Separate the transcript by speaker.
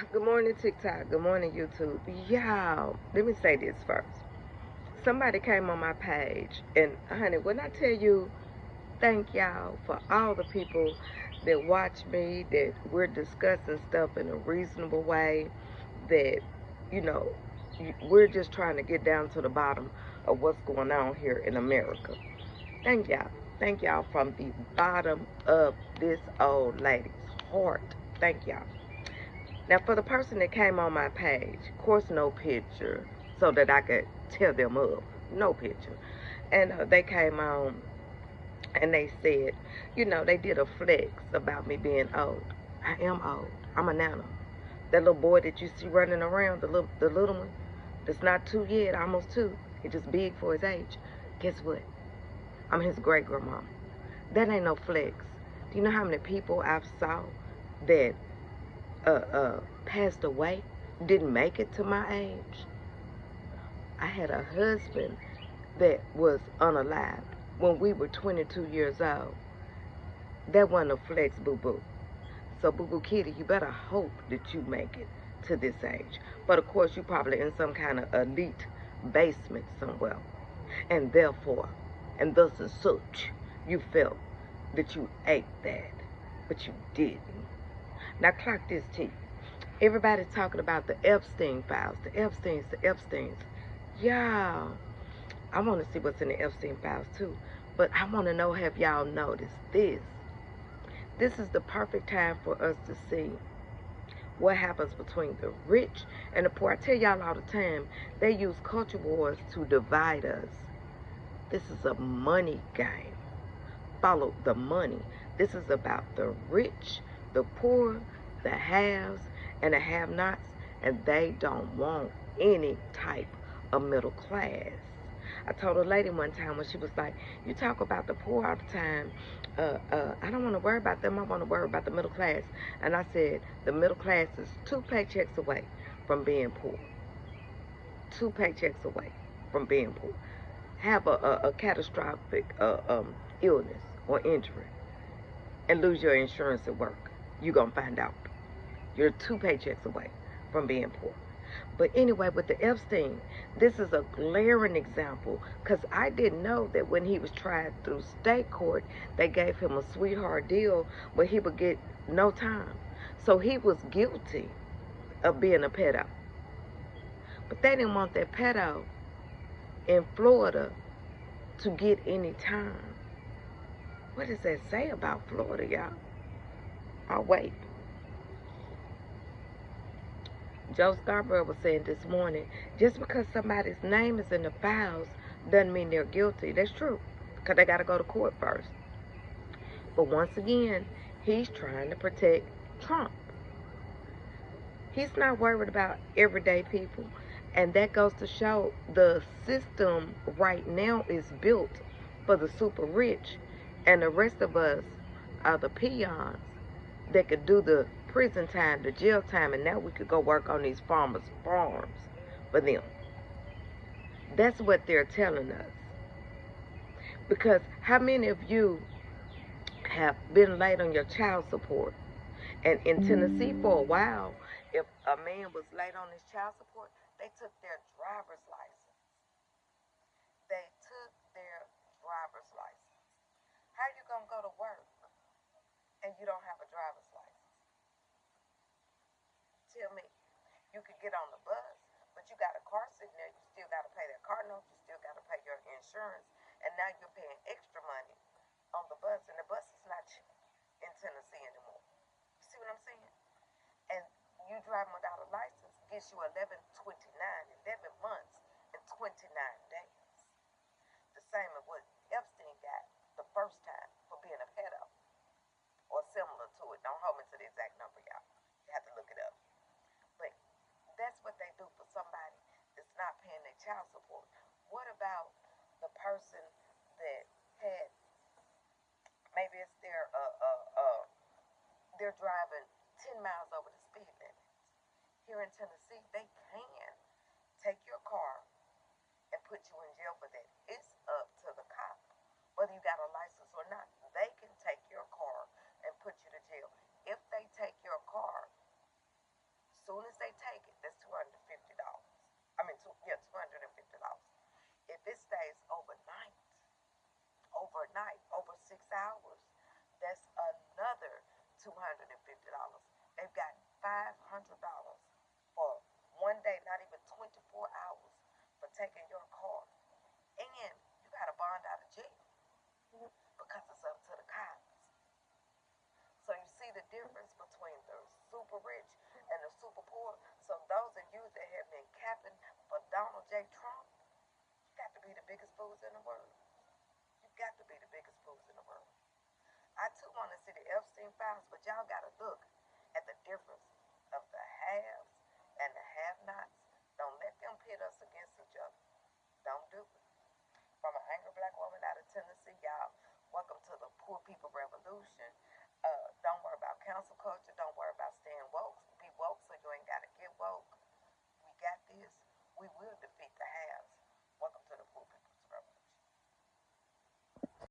Speaker 1: Good morning, TikTok. Good morning, YouTube. Y'all, let me say this first. Somebody came on my page, and honey, when I tell you, thank y'all for all the people that watch me, that we're discussing stuff in a reasonable way, that, you know, we're just trying to get down to the bottom of what's going on here in America. Thank y'all. Thank y'all from the bottom of this old lady's heart. Thank y'all. Now, for the person that came on my page, of course, no picture, so that I could tell them up. No picture. And they came on and they said, they did a flex about me being old. I am old. I'm a nana. That little boy that you see running around, the little one, that's not two yet, almost two. He's just big for his age. Guess what? I'm his great grandma. That ain't no flex. Do you know how many people I've saw that passed away, didn't make it to my age? I had a husband that was unalived when we were 22 years old. That wasn't a flex, boo-boo. So, boo-boo kitty, you better hope that you make it to this age. But, of course, you probably in some kind of elite basement somewhere. And therefore, and thus and such, you felt that you ate that. But you didn't. Now, clock this T. Everybody's talking about the Epstein files, the Epsteins. Y'all, I want to see what's in the Epstein files too. But I want to know, have y'all noticed this? This is the perfect time for us to see what happens between the rich and the poor. I tell y'all all the time, they use culture wars to divide us. This is a money game. Follow the money. This is about the rich, the poor, the haves, and the have-nots, and they don't want any type of middle class. I told a lady one time when she was like, you talk about the poor all the time. I don't want to worry about them. I want to worry about the middle class. And I said, the middle class is 2 paychecks away from being poor. 2 paychecks away from being poor. Have a catastrophic illness or injury and lose your insurance at work. You're going to find out. You're 2 paychecks away from being poor. But anyway, with the Epstein, this is a glaring example, because I didn't know that when he was tried through state court, they gave him a sweetheart deal where he would get no time. So he was guilty of being a pedo. But they didn't want that pedo in Florida to get any time. What does that say about Florida, y'all? Oh, wait. Joe Scarborough was saying this morning, just because somebody's name is in the files doesn't mean they're guilty. That's true, because they got to go to court first. But once again, he's trying to protect Trump. He's not worried about everyday people. And that goes to show the system right now is built for the super rich, and the rest of us are the peons that could do the prison time, the jail time, and now we could go work on these farmers' farms for them. That's what they're telling us. Because how many of you have been late on your child support? And in Tennessee for a while, if a man was late on his child support, they took their driver's license. They took their driver's license. How you gonna go to work and you don't have a driver's license? Tell me. You could get on the bus, but you got a car sitting there. You still got to pay that car note. You still got to pay your insurance, and now you're paying extra money on the bus, and the bus is not cheap in Tennessee anymore. You see what I'm saying? And you driving without a license gets you 11 months and 29 days. The same as what Epstein got the first time for being a pedo, or similar to it. Don't hold me to the exact number, y'all. You have to look it up. But that's what they do for somebody that's not paying their child support. What about the person that had, maybe it's they're driving 10 miles over the speed limit. Here in Tennessee, they can take your car and put you in jail for that. It's up to the cop, whether you got a license or not. They can take your car and put you to jail. If they take your car, Epstein files, but y'all gotta look.